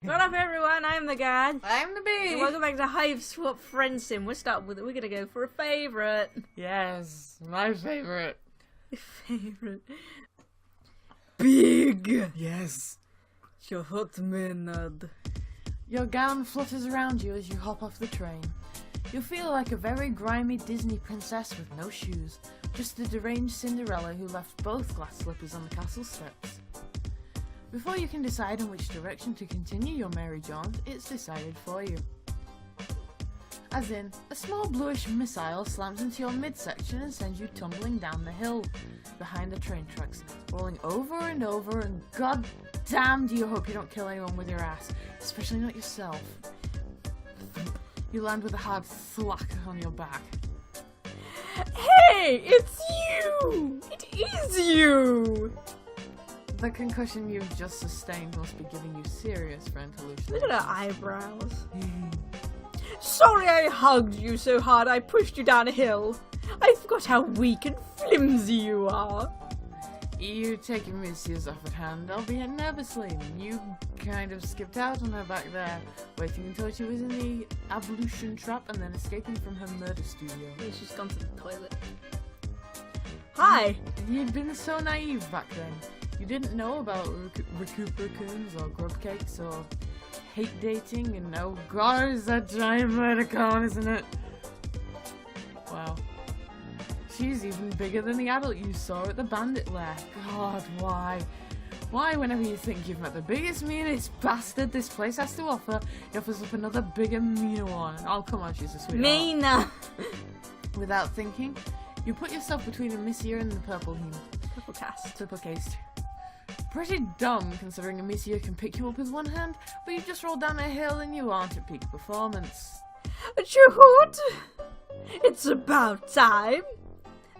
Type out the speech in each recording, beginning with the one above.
What up, everyone? I'm the guy. I'm the bee. And welcome back to Hive Swap FriendSim. We're starting with it. We're gonna go for a favorite. Yes, my favorite. Favorite. Big. Yes. Chahut Maenad. Your gown flutters around you as you hop off the train. You feel like a very grimy Disney princess with no shoes, just a deranged Cinderella who left both glass slippers on the castle steps. Before you can decide in which direction to continue your merry jaunt, it's decided for you. As in, a small bluish missile slams into your midsection and sends you tumbling down the hill, behind the train tracks, rolling over and over, and god damn do you hope you don't kill anyone with your ass, especially not yourself. You land with a hard thwack on your back. Hey, it's you! It is you! The concussion you've just sustained must be giving you serious friend hallucinations. Look at her eyebrows. Sorry I hugged you so hard I pushed you down a hill. I forgot how weak and flimsy you are. You take Amicia's offered hand, albeit nervously. You kind of skipped out on her back there, waiting until she was in the ablution trap and then escaping from her murder studio. Yeah, she's gone to the toilet. Hi! You'd been so naive back then. You didn't know about recuperacons or grub cakes or hate dating, and oh god, is that giant murder cone, isn't it? Wow. She's even bigger than the adult you saw at the bandit lair. God, why? Why, whenever you think you've met the biggest, meanest bastard this place has to offer, he offers up another bigger, meaner one. Oh, come on, she's a sweetheart. Meaner! Without thinking, you put yourself between Amicia and the purple heme. Triple cast. Triple cased. Pretty dumb, considering Amicia can pick you up with one hand, but you just rolled down a hill and you aren't at peak performance. Chahut! It's about time!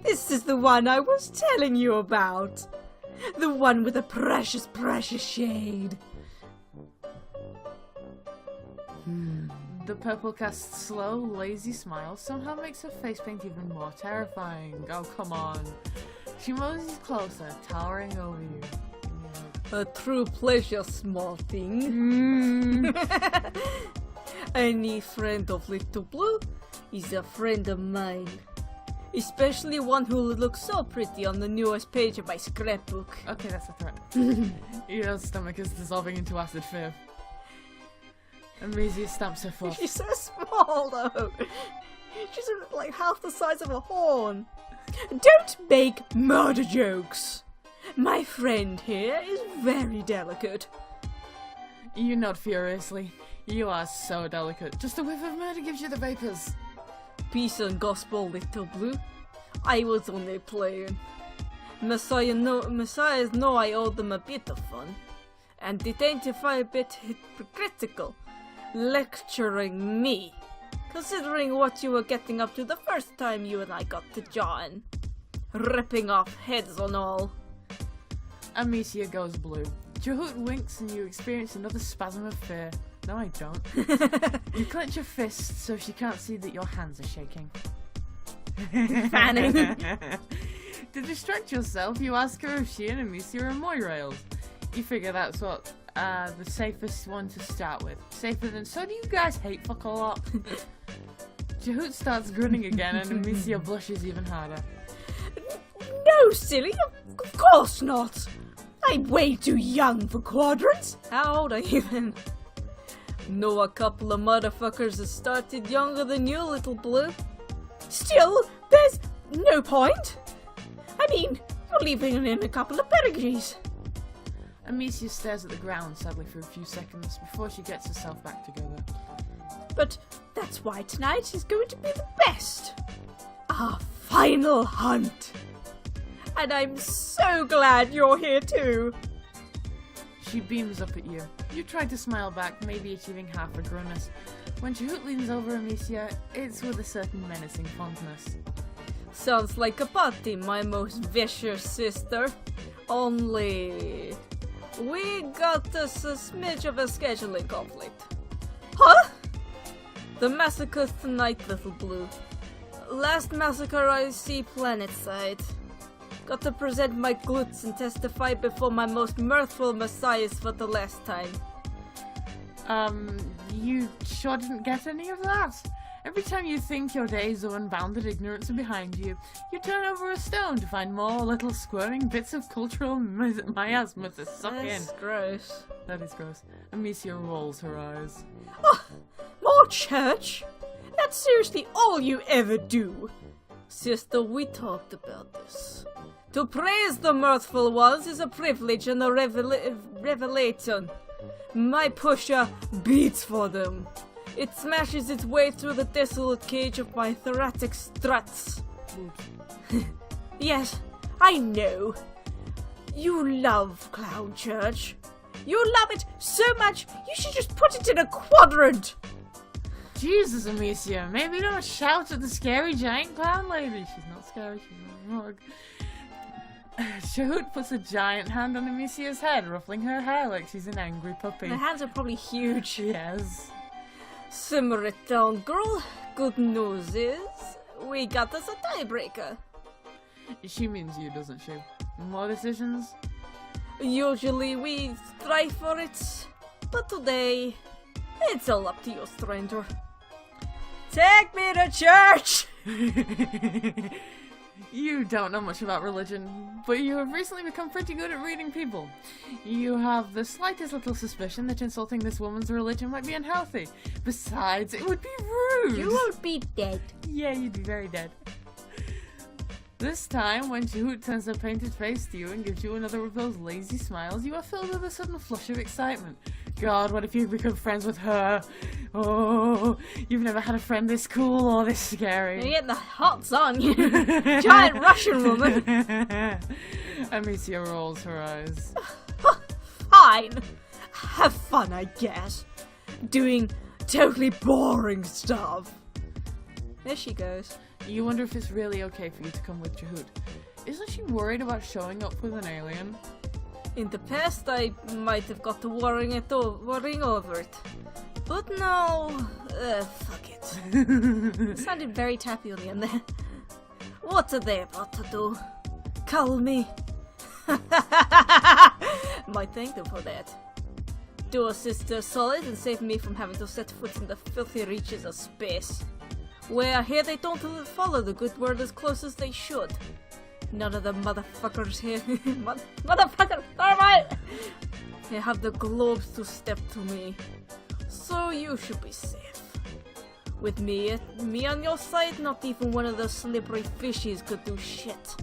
This is the one I was telling you about! The one with the precious, precious shade! The purple cast's slow, lazy smile somehow makes her face paint even more terrifying. Oh, come on. She moseys closer, towering over you. A true pleasure, small thing. Any friend of Little Blue is a friend of mine. Especially one who looks so pretty on the newest page of my scrapbook. Okay, that's a threat. Your stomach is dissolving into acid fib. Amicia stamps her foot. She's so small though. She's like half the size of a horn. Don't make murder jokes. My friend here is very delicate. You nod furiously. You are so delicate. Just a whiff of murder gives you the vapors. Peace and gospel, Little Blue. I was only playing. Messiahs know I owe them a bit of fun. And it ain't if I a bit hypocritical lecturing me, considering what you were getting up to the first time you and I got to John. Ripping off heads on all. Amicia goes blue. Chahut winks and you experience another spasm of fear. No, I don't. You clench your fists so she can't see that your hands are shaking. Fanning. To distract yourself, you ask her if she and Amicia are moirails. You figure that's what the safest one to start with. Safer than, so do you guys hate fuck a lot? Chahut starts grinning again and Amicia blushes even harder. No, silly, of course not. I'm way too young for quadrants. How old are you then? Know a couple of motherfuckers that started younger than you, Little Blue. Still, there's no point. I mean, you're leaving in a couple of pedigrees. Amicia stares at the ground sadly for a few seconds before she gets herself back together. But that's why tonight is going to be the best. Our final hunt. And I'm so glad you're here too. She beams up at you. You try to smile back, maybe achieving half a grimace. When Chahut leans over Amicia, it's with a certain menacing fondness. Sounds like a party, my most vicious sister. Only we got us a smidge of a scheduling conflict. Huh? The massacre tonight, Little Blue. Last massacre I see planetside. Got to present my glutes and testify before my most mirthful messiahs for the last time. You sure didn't get any of that? Every time you think your days of unbounded ignorance are behind you, you turn over a stone to find more little squirming bits of cultural miasma to suck in. That's gross. That is gross. Amicia rolls her eyes. Oh, more church? That's seriously all you ever do. Sister, we talked about this. To praise the mirthful ones is a privilege and a revelation. My pusher beats for them. It smashes its way through the desolate cage of my thoracic struts. Yes, I know. You love Clown Church. You love it so much, you should just put it in a quadrant. Jesus, Amicia, maybe don't shout at the scary giant clown lady. She's not scary, she's not mug. Chahut puts a giant hand on Amicia's head, ruffling her hair like she's an angry puppy. The hands are probably huge. Yes. Simmer it down, girl. Good news is, we got us a tiebreaker. She means you, doesn't she? More decisions? Usually we strive for it, but today, it's all up to you, stranger. Take me to church! You don't know much about religion, but you have recently become pretty good at reading people. You have the slightest little suspicion that insulting this woman's religion might be unhealthy. Besides, it would be rude. You will be dead. Yeah, you'd be very dead. This time, when Chahut turns her painted face to you and gives you another of those lazy smiles, you are filled with a sudden flush of excitement. God, what if you become friends with her? Oh, you've never had a friend this cool or this scary. You're getting the hots on you. Giant Russian woman. Amicia rolls her eyes. Fine. Have fun, I guess. Doing totally boring stuff. There she goes. You wonder if it's really okay for you to come with Chahut. Isn't she worried about showing up with an alien? In the past, I might have got to worrying over it. But now, fuck it. It sounded very tappy on the end there. What are they about to do? Call me? Might thank them for that. Do a sister solid and save me from having to set foot in the filthy reaches of space. Where here they don't follow the good word as close as they should. None of the motherfuckers here. Motherfuckers! Alright! They have the globes to step to me. So you should be safe. With me on your side, not even one of those slippery fishes could do shit.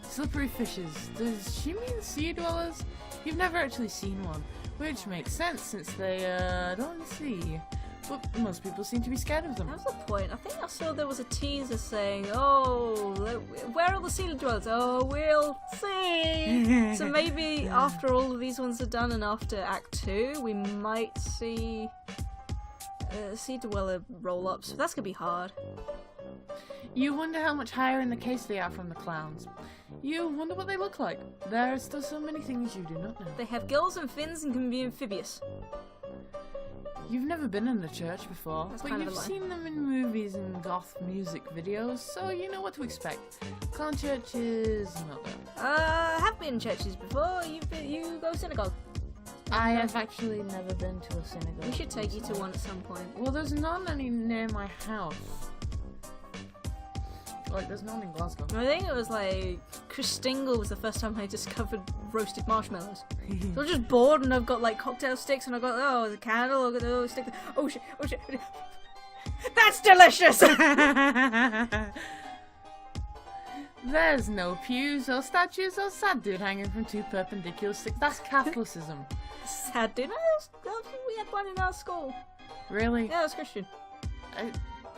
Slippery fishes? Does she mean sea dwellers? You've never actually seen one, which makes sense since they don't see. But most people seem to be scared of them. That was the point. I think I saw there was a teaser saying, oh, where are the sea dwellers? Oh, we'll see. So maybe after all of these ones are done and after Act 2, we might see sea dweller roll-ups. That's going to be hard. You wonder how much higher in the case they are from the clowns. You wonder what they look like. There are still so many things you do not know. They have gills and fins and can be amphibious. You've never been in the church before, That's but kind of you've a lie. seen them in movies and goth music videos, so you know what to expect. Clown church is not there. I have been in churches before. You go synagogue. I have actually never been to a synagogue. We should take you to one at some point. Well, there's none any near my house. Like, there's none in Glasgow. I think it was like Christingle was the first time I discovered roasted marshmallows. So I was just bored and I've got like cocktail sticks and I've got there's a candle, I've got the stick. Oh shit, oh shit. That's delicious! There's no pews or statues or sad dude hanging from two perpendicular sticks. That's Catholicism. Sad dinner? We had one in our school. Really? Yeah, it was Christian.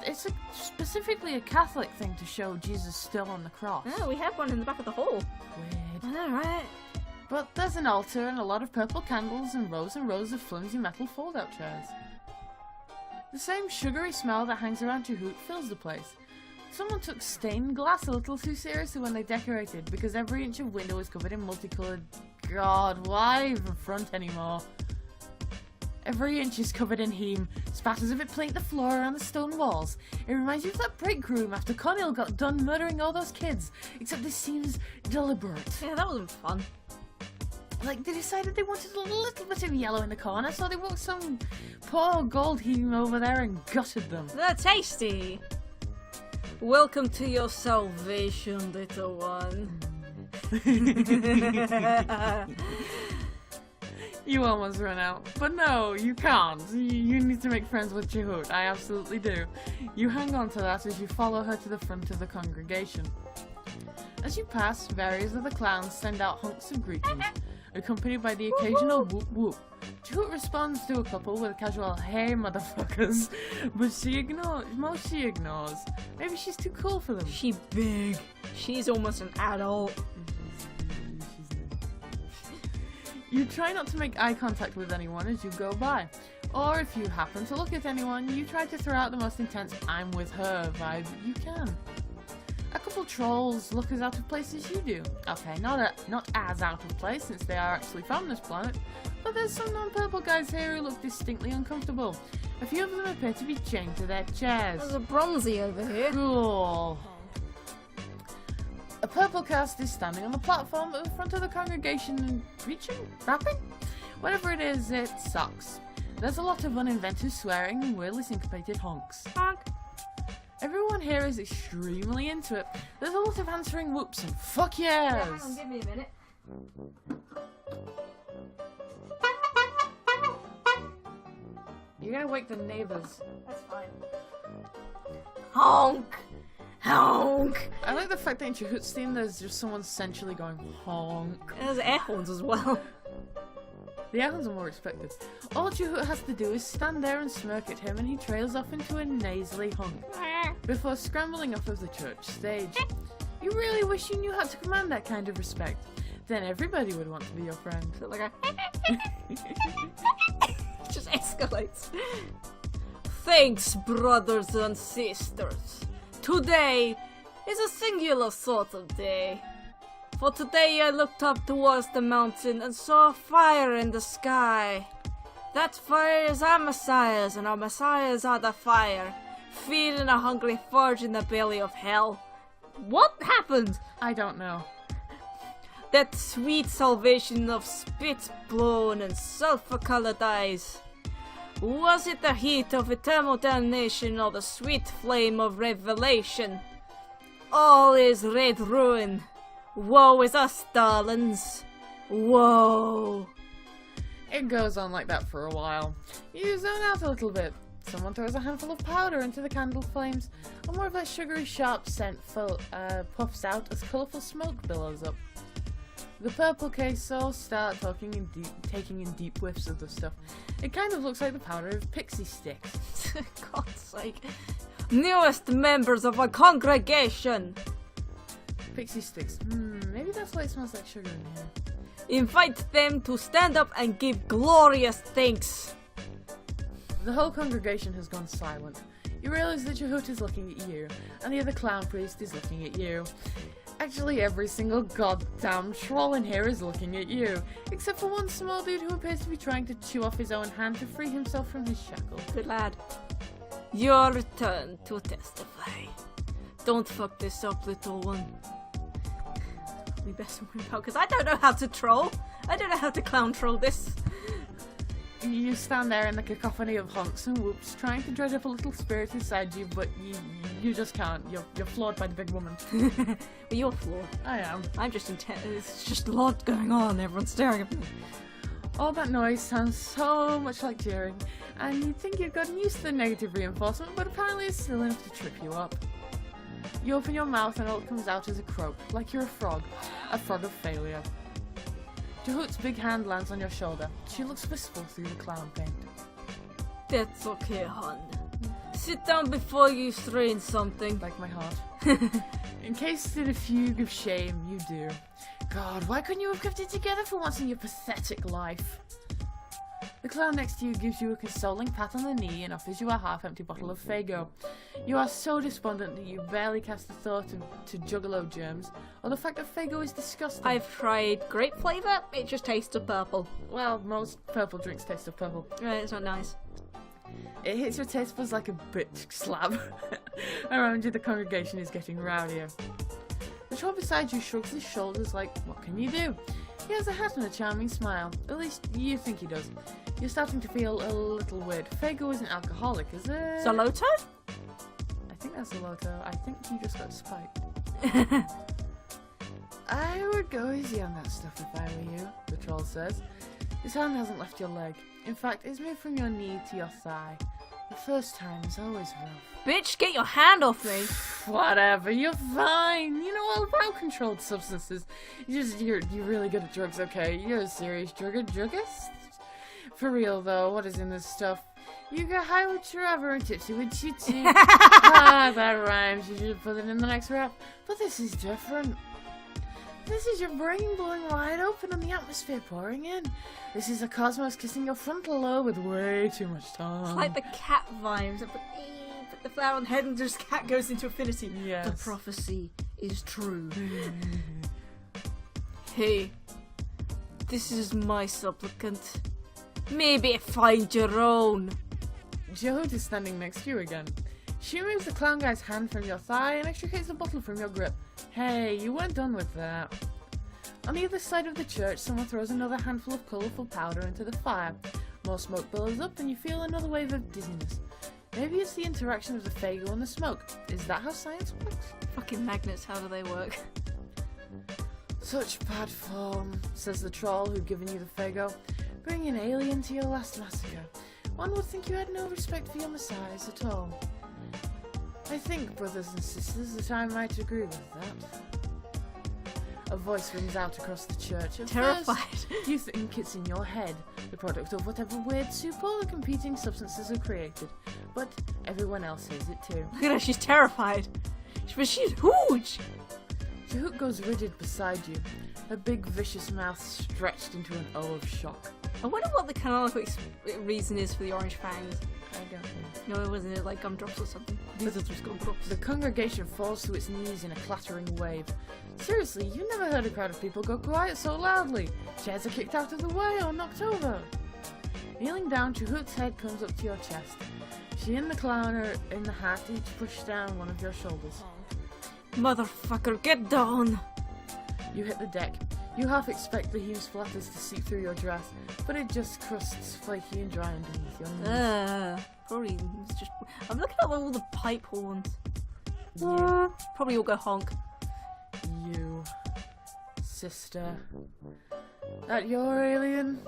It's specifically a Catholic thing to show Jesus still on the cross. Yeah, we had one in the back of the hall. Weird. I know, right? But there's an altar and a lot of purple candles and rows of flimsy metal fold-out chairs. The same sugary smell that hangs around Chahut fills the place. Someone took stained glass a little too seriously when they decorated, because every inch of window is covered in multicolored... God, why even front anymore? Every inch is covered in heme, spatters of it plate the floor around the stone walls. It reminds you of that break room after Connell got done murdering all those kids, except this seems deliberate. Yeah, that wasn't fun. Like, they decided they wanted a little bit of yellow in the corner, so they walked some poor gold heme over there and gutted them. They're tasty. Welcome to your salvation, little one. You almost run out. But no, you can't. You need to make friends with Chahut. I absolutely do. You hang on to that as you follow her to the front of the congregation. As you pass, various other clowns send out honks of greetings, accompanied by the occasional whoop whoop. Chahut responds to a couple with a casual "hey motherfuckers," but she ignores. Maybe she's too cool for them. She big. She's almost an adult. You try not to make eye contact with anyone as you go by. Or if you happen to look at anyone, you try to throw out the most intense "I'm with her" vibe you can. A couple trolls look as out of place as you do. Okay, not as out of place since they are actually from this planet, but there's some non-purple guys here who look distinctly uncomfortable. A few of them appear to be chained to their chairs. There's a bronzy over here. Cool. A purple cast is standing on the platform at the front of the congregation and preaching? Rapping? Whatever it is, it sucks. There's a lot of uninventive swearing and weirdly syncopated honks. Honk. Everyone here is extremely into it. There's a lot of answering whoops and fuck yes! Yeah, hang on, give me a minute. You're gonna wake the neighbours. That's fine. Honk! Honk! I like the fact that in Chahut's theme there's just someone sensually going honk. There's air horns as well. The air horns are more expected. All Chahut has to do is stand there and smirk at him and he trails off into a nasally honk before scrambling off of the church stage. You really wish you knew how to command that kind of respect. Then everybody would want to be your friend. So like a it just escalates. Thanks, brothers and sisters. Today is a singular sort of day. For today I looked up towards the mountain and saw a fire in the sky. That fire is our messiahs, and our messiahs are the fire, feeding a hungry forge in the belly of hell. What happened? I don't know. That sweet salvation of spit blown and sulphur-colored eyes. Was it the heat of eternal damnation or the sweet flame of revelation? All is red ruin. Woe is us, darlings. Woe. It goes on like that for a while. You zone out a little bit. Someone throws a handful of powder into the candle flames, and more of that sugary sharp scent puffs out as colourful smoke billows up. The purple queso start taking in deep whiffs of the stuff. It kind of looks like the powder of pixie sticks. God's sake. Newest members of our congregation. Pixie sticks. Maybe that's why it smells like sugar in here. Invite them to stand up and give glorious thanks. The whole congregation has gone silent. You realise that Chahut is looking at you, and the other clown priest is looking at you. Actually, every single goddamn troll in here is looking at you, except for one small dude who appears to be trying to chew off his own hand to free himself from his shackle. Good lad. Your return to testify. Don't fuck this up, little one. We best move out, because I don't know how to troll. I don't know how to clown troll this. You stand there in the cacophony of honks and whoops, trying to dredge up a little spirit inside you, but you just can't. You're floored by the big woman. Well, you're flawed. I am. I'm just intense. It's just a lot going on. Everyone's staring at me. All that noise sounds so much like cheering, and you'd think you'd gotten used to the negative reinforcement, but apparently it's still enough to trip you up. You open your mouth and all that comes out is a croak, like you're a frog of failure. Chahut's big hand lands on your shoulder. She looks wistful through the clown paint. That's okay, hon. Sit down before you strain something. Like my heart. Encased in a fugue of shame, you do. God, why couldn't you have kept it together for once in your pathetic life? The clown next to you gives you a consoling pat on the knee and offers you a half-empty bottle of Faygo. You are so despondent that you barely cast a thought to juggalo germs, or the fact that Faygo is disgusting. I've tried grape flavour, it just tastes of purple. Well, most purple drinks taste of purple. Right, it's not nice. It hits your taste buds like a bitch slab. Around you, the congregation is getting rowdier. The troll beside you shrugs his shoulders like, what can you do? He has a hat and a charming smile. At least you think he does. You're starting to feel a little weird. Fago isn't alcoholic, is it? Lotta? I think that's a Lotta. I think you just got spiked. I would go easy on that stuff if I were you, the troll says. His hand hasn't left your leg. In fact, it's moved from your knee to your thigh. The first time is always rough. Bitch, get your hand off me. Whatever, you're fine. You know all about controlled substances. You're really good at drugs, okay? You're a serious druggist? For real though, what is in this stuff? You get high with forever and tipsy with choo-choo. Ah, that rhymes. You should put it in the next rap. But this is different. This is your brain blowing wide open and the atmosphere pouring in. This is the cosmos kissing your frontal lobe with way too much time. It's like the cat vibes. Put the flower on the head and just cat goes into infinity. Yes. The prophecy is true. Hey, this is my supplicant. Maybe find your own. Chahut is standing next to you again. She removes the clown guy's hand from your thigh and extricates the bottle from your grip. Hey, you weren't done with that. On the other side of the church, someone throws another handful of colourful powder into the fire. More smoke billows up and you feel another wave of dizziness. Maybe it's the interaction of the Fago and the smoke. Is that how science works? Fucking magnets, how do they work? Such bad form, says the troll who'd given you the Fago. Bring an alien to your last massacre. One would think you had no respect for your messiahs at all. I think, brothers and sisters, that I might agree with that. A voice rings out across the church. At Terrified. first, you think it's in your head, the product of whatever weird soup all the competing substances have created. But everyone else hears it too. Look at her, she's terrified. But she's huge. Chahut goes rigid beside you, her big vicious mouth stretched into an O of shock. I wonder what the canonical reason is for the orange fangs. I don't know. No, it wasn't it like gumdrops or something? These are just gumdrops. The congregation falls to its knees in a clattering wave. Seriously, you never heard a crowd of people go quiet so loudly. Chairs are kicked out of the way or knocked over. Kneeling down, Chahut's head comes up to your chest. She and the clown are in the hat, each push down one of your shoulders. Motherfucker, get down! You hit the deck. You half expect the huge splatters to seep through your dress, but it just crusts flaky and dry underneath your knees. Probably it's just. I'm looking at all the pipe horns. You, Probably all go honk. you, sister. That your alien?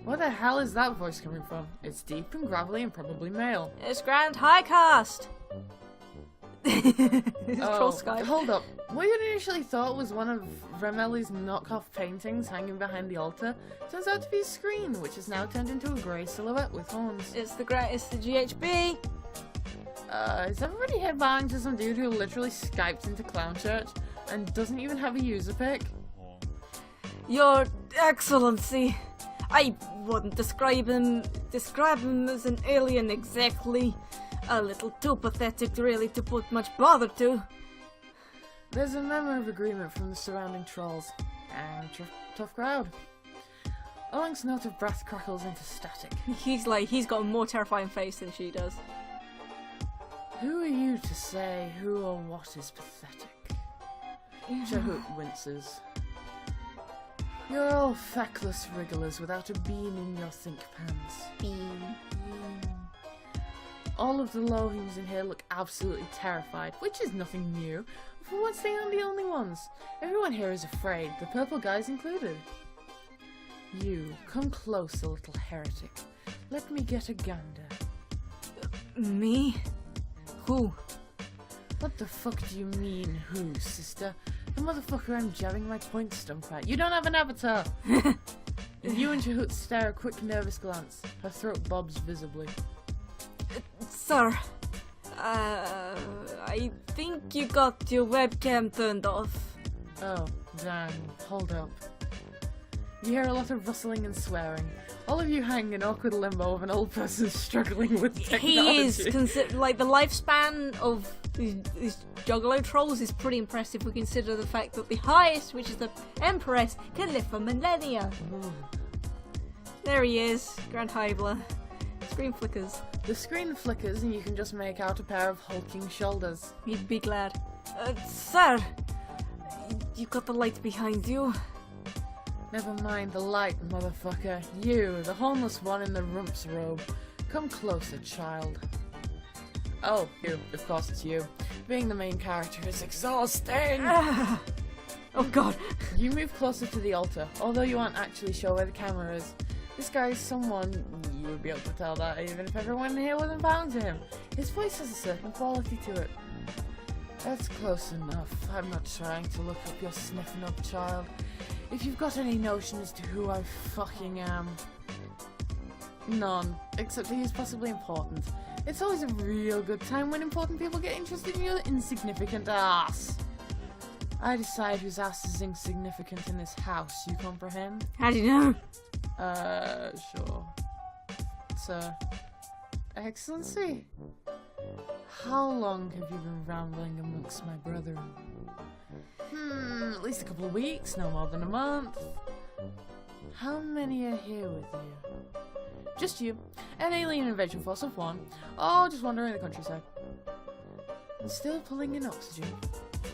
Where the hell is that voice coming from? It's deep and gravelly and probably male. It's Grand High Cast! Troll Sky. Hold up. What you initially thought was one of Remeli's knockoff paintings hanging behind the altar turns out to be a screen, which is now turned into a grey silhouette with horns. It's the GHB. Is everybody headbanging to some dude who literally Skyped into Clown Church and doesn't even have a user pic? Your Excellency, I wouldn't describe him as an alien exactly. A little too pathetic really to put much bother to. There's a murmur of agreement from the surrounding trolls. And tough crowd. Olang's note of breath crackles into static. He's got a more terrifying face than she does. Who are you to say who or what is pathetic? Chahut winces. You're all feckless wrigglers without a bean in your think pans. Bean. All of the Lohims in here look absolutely terrified, which is nothing new. For once they aren't the only ones. Everyone here is afraid, the purple guys included. You, come close, a little heretic. Let me get a gander. Me? Who? What the fuck do you mean, who, sister? The motherfucker I'm jabbing my point stump at. You don't have an avatar! You and Chahut stare a quick, nervous glance. Her throat bobs visibly. Sir, I think you got your webcam turned off. Oh, damn. Hold up. You hear a lot of rustling and swearing. All of you hang in awkward limbo of an old person struggling with technology. He is like the lifespan of these juggalo trolls is pretty impressive. We consider the fact that the highest, which is the Empress, can live for millennia. Ooh. There he is, Grand Hybler. Screen flickers. The screen flickers and you can just make out a pair of hulking shoulders. You big lad. Sir, you got the light behind you. Never mind the light, motherfucker. You, the homeless one in the rumps robe. Come closer, child. Oh, you. Of course it's you. Being the main character is exhausting! Oh god. You move closer to the altar, although you aren't actually sure where the camera is. This guy is someone, you would be able to tell that even if everyone here wasn't bound to him. His voice has a certain quality to it. That's close enough. I'm not trying to look up your sniffing up child. If you've got any notion as to who I fucking am. None. Except that he's possibly important. It's always a real good time when important people get interested in your insignificant ass. I decide whose ass is insignificant in this house, you comprehend? How do you know? Sure. Sir. Excellency? How long have you been rambling amongst my brethren? At least a couple of weeks, no more than a month. How many are here with you? Just you. An alien invasion force of one. Oh, just wandering the countryside. And still pulling in oxygen.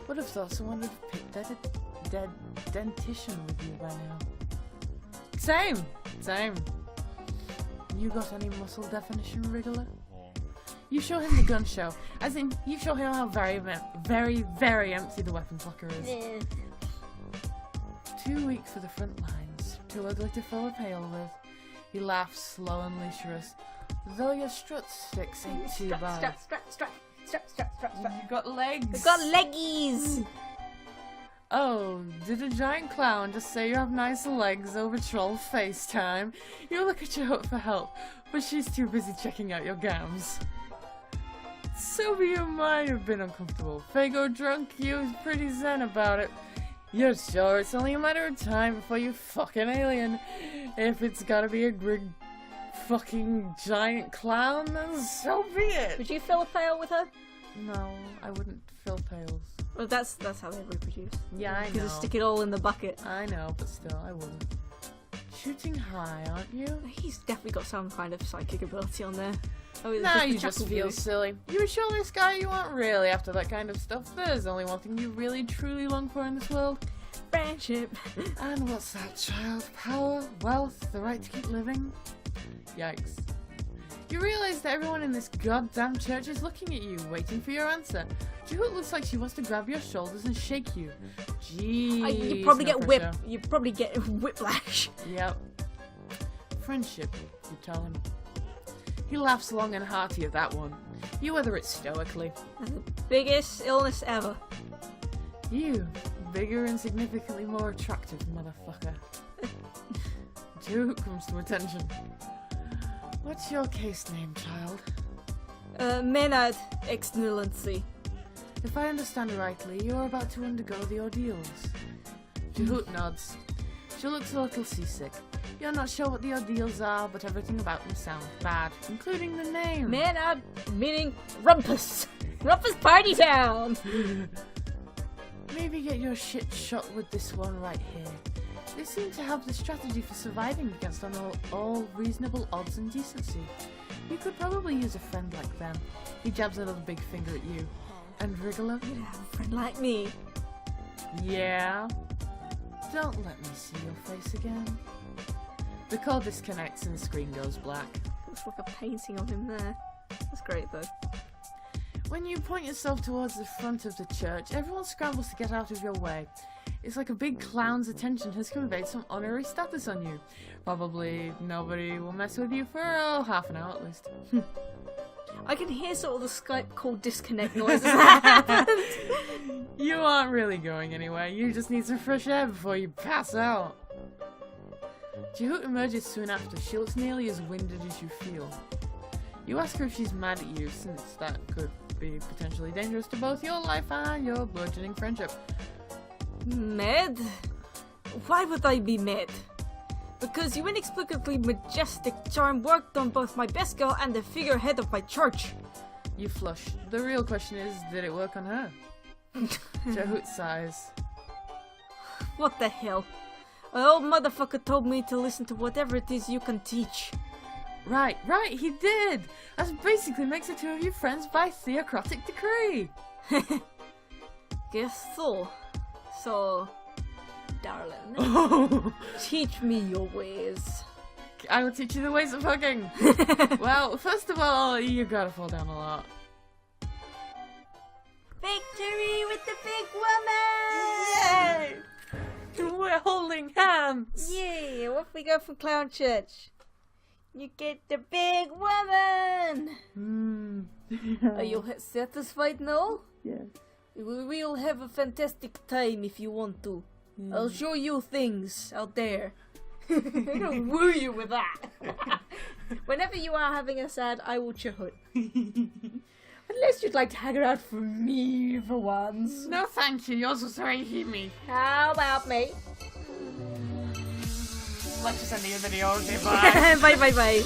Would have thought someone would have picked that dead dentition with you by now. Same. You got any muscle definition, Wriggler? You show him the gun show. As in, you show him how very, very empty the weapons locker is. Too weak for the front lines. Too ugly to fill a pail with. He laughs slow and lecherous. Though your strut sticks ain't too bad. Strut. You got legs. I've got leggies. Oh, did a giant clown just say you have nice legs over troll FaceTime? You look at Chahut for help, but she's too busy checking out your gams. Sylvia might have been uncomfortable. Fago drunk, you was pretty zen about it. You're sure it's only a matter of time before you fucking alien. If it's gotta be a grid fucking giant clown, then so be it. Would you fill a pail with her? No, I wouldn't fill pails. Well, that's how they reproduce. Yeah, I You know. just stick it all in the bucket. I know, but still, I wouldn't. Shooting high, aren't you? He's definitely got some kind of psychic ability on there. Oh, it's Nah, the you just chuckle feel voice. silly. You show this guy you aren't really after that kind of stuff. There's only one thing you really truly long for in this world. Friendship. And what's that, child? Power, wealth, the right to keep living? Yikes. You realise that everyone in this goddamn church is looking at you, waiting for your answer. Chahut looks like she wants to grab your shoulders and shake you. Jeez. You probably no get pressure. You probably get whiplash. Yep. Friendship, you tell him. He laughs long and hearty at that one. You weather it stoically. That's the biggest illness ever. You, bigger and significantly more attractive motherfucker. Chahut comes to attention. What's your case name, child? Maenad, Excellency. If I understand rightly, you're about to undergo the ordeals. Chahut nods. She looks a little seasick. You're not sure what the ordeals are, but everything about them sounds bad, including the name. Maenad, meaning rumpus. Rumpus Party Town. Maybe get your shit shot with this one right here. They seem to have the strategy for surviving against all reasonable odds and decency. You could probably use a friend like them. He jabs another big finger at you. And Wriggler? You have a friend like me. Yeah? Don't let me see your face again. The call disconnects and the screen goes black. Looks like a painting of him there. That's great though. When you point yourself towards the front of the church, everyone scrambles to get out of your way. It's like a big clown's attention has conveyed some honorary status on you. Probably nobody will mess with you for half an hour at least. I can hear sort of the Skype call disconnect noises. You aren't really going anywhere. You just need some fresh air before you pass out. Chahut emerges soon after. She looks nearly as winded as you feel. You ask her if she's mad at you, since that could be potentially dangerous to both your life and your burgeoning friendship. Mad? Why would I be mad? Because your inexplicably majestic charm worked on both my best girl and the figurehead of my church. You flush. The real question is, did it work on her? Chahut sighs. What the hell? An old motherfucker told me to listen to whatever it is you can teach. Right, he did! That basically makes the two of you friends by theocratic decree! Guess so. So, darling. Teach me your ways. I will teach you the ways of hugging. Well, first of all, you gotta fall down a lot. Victory with the big woman! Yay! We're holding hands! Yay! Off we go from Clown Church. You get the big woman! Are you satisfied now? Yes. We'll have a fantastic time if you want to. I'll show you things out there. I'm gonna woo you with that. Whenever you are having a sad, I will Chahut. Unless you'd like to hang around for me for once. No thank you, yours was very hummy. How about me? Let's just end the video, okay, bye. Bye bye bye.